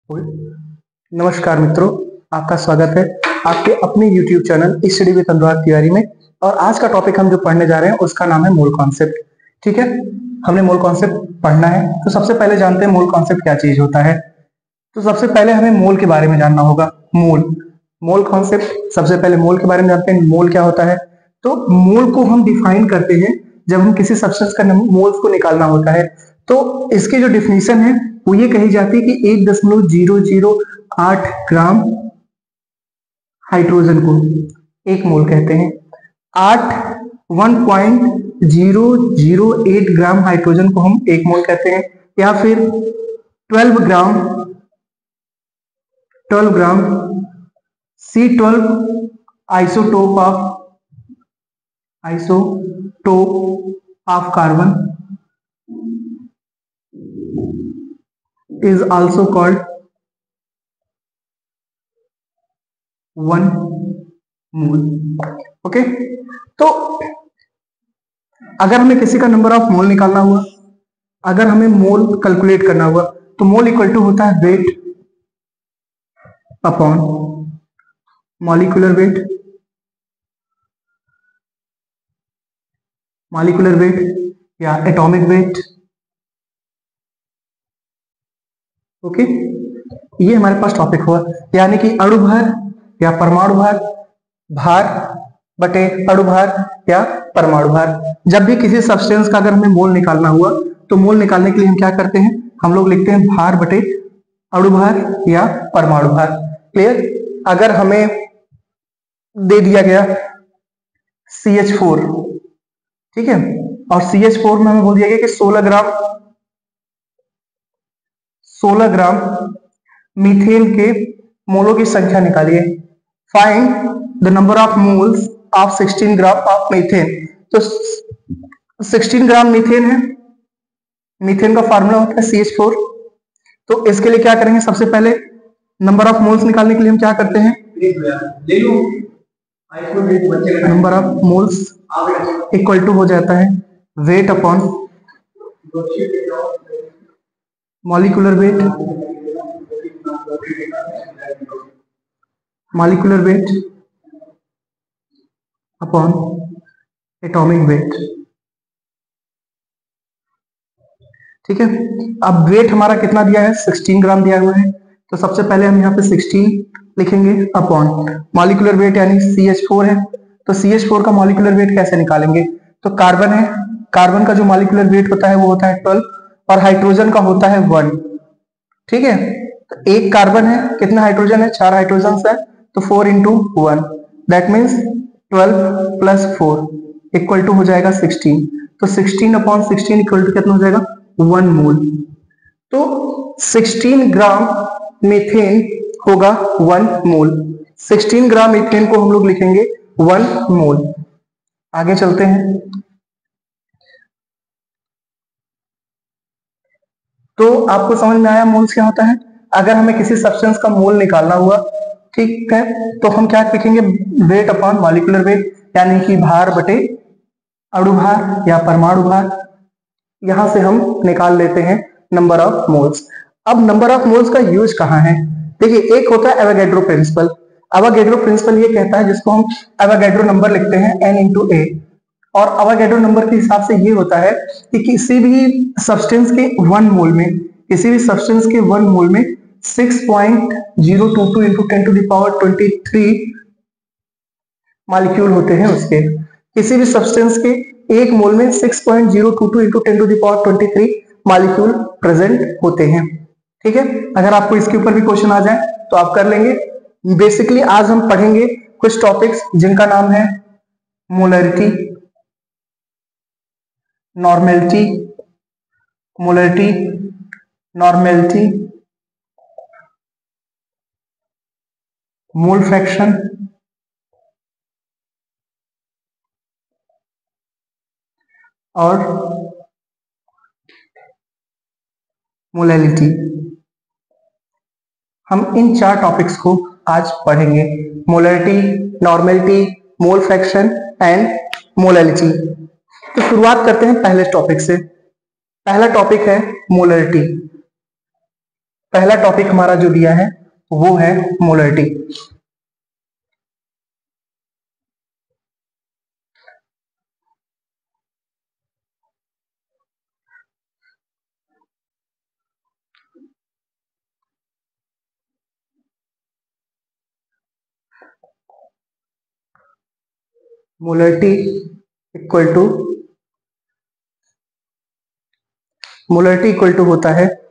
नमस्कार मित्रों, आपका स्वागत है आपके अपने YouTube चैनल स्टडी विद अनुराग तिवारी में। और आज का टॉपिक हम जो पढ़ने जा रहे हैं उसका नाम है मोल कॉन्सेप्ट। ठीक है, हमने मोल कॉन्सेप्ट पढ़ना है तो सबसे पहले जानते हैं मोल कॉन्सेप्ट क्या चीज होता है। तो सबसे पहले हमें मोल के बारे में जानना होगा। मोल कॉन्सेप्ट, सबसे पहले मोल के बारे में जानते हैं। मोल क्या होता है? तो मोल को हम डिफाइन करते हैं जब हम किसी सब्सटेंस का मोल्स को निकालना होता है। तो इसकी जो डिफिनीशन है वो ये कही जाती है कि 1.008 ग्राम हाइड्रोजन को एक मोल कहते हैं। 1.008 ग्राम हाइड्रोजन को हम एक मोल कहते हैं। या फिर 12 ग्राम C12 isotope of carbon is also called 1 mole. Okay, तो अगर हमें किसी का नंबर ऑफ मोल निकालना हुआ, अगर हमें मोल कैलकुलेट करना हुआ, तो मोल इक्वल टू होता है वेट अपॉन मॉलिक्यूलर वेट या एटॉमिक वेट। ओके, ये हमारे पास टॉपिक हुआ, यानी कि अणु भार या परमाणु भार बटे अणु भार या परमाणु भार। जब भी किसी सब्सटेंस का अगर हमें मोल निकालना हुआ तो मोल निकालने के लिए हम क्या करते हैं, हम लोग लिखते हैं भार बटे अणु भार या परमाणु भार। क्लियर? अगर हमें दे दिया गया CH4, ठीक है, और CH4 में हमें बोल दिया गया कि 16 ग्राम मीथेन के मोलों की संख्या निकालिए। Find the number of moles of 16 gram of methane. तो 16 ग्राम मीथेन है, मीथेन का फार्मूला होता है CH4। तो इसके लिए क्या करेंगे, सबसे पहले नंबर ऑफ मोल्स निकालने के लिए हम क्या करते हैं, number of moles equal to हो जाता है weight upon molecular weight upon atomic weight. ठीक है, अब वेट हमारा कितना दिया है, 16 ग्राम दिया हुआ है। तो सबसे पहले हम यहाँ पे 16 लिखेंगे अपॉन मॉलिक्यूलर वेट यानी CH4 है। तो CH4 का मॉलिक्यूलर वेट कैसे निकालेंगे, तो कार्बन है, कार्बन का जो मॉलिक्यूलर वेट होता है वो होता है 12 और हाइड्रोजन का होता है 1। ठीक है, तो एक कार्बन है, कितना हाइड्रोजन है, 4 हाइड्रोजन है, तो 4 into 1 that means 12 plus 4 equal to हो जाएगा 16। तो 16 अपॉन 16 इक्वल टू कितना हो जाएगा, 1 मोल। तो 16 ग्राम मीथेन होगा 1 मोल। 16 ग्राम मीथेन को हम लोग लिखेंगे 1 मोल। आगे चलते हैं। तो आपको समझ में आया मोल्स क्या होता है। अगर हमें किसी सब्सटेंस का मोल निकालना हुआ, ठीक है, तो हम क्या लिखेंगे, वेट अपॉन मॉलिक्यूलर वेट, यानी कि भार बटे अणु भार या परमाणु भार। यहां से हम निकाल लेते हैं नंबर ऑफ मोल्स। अब नंबर ऑफ मोल्स का यूज कहां है, देखिए, एक होता है एवोगैड्रो प्रिंसिपल। एवोगैड्रो प्रिंसिपल ये कहता है, जिसको हम एवोगैड्रो नंबर लिखते हैं N into A। और एवोगैड्रो नंबर के हिसाब से ये होता है कि किसी भी सब्सटेंस के 1 मोल में, 6.022 into 10 to the power 23 molecule होते हैं उसके। किसी भी सब्सटेंस के 1 मोल में 6.022 into 10 to the power 23 molecule present होते हैं। ठीक है, अगर आपको इसके ऊपर भी क्वेश्चन आ जाए तो आप कर लेंगे। बेसिकली आज हम पढ़ेंगे कुछ टॉपिक्स जिनका नाम है मोलरिटी, नॉर्मेलिटी, मोल फ्रैक्शन और मोलैलिटी। हम इन 4 टॉपिक्स को आज पढ़ेंगे, molarity, normality, mole fraction and molality. तो शुरुआत करते हैं पहले टॉपिक से। पहला टॉपिक है मोलरिटी। पहला टॉपिक हमारा जो दिया है वो है मोलरिटी। मोलरिटी इक्वल टू होता है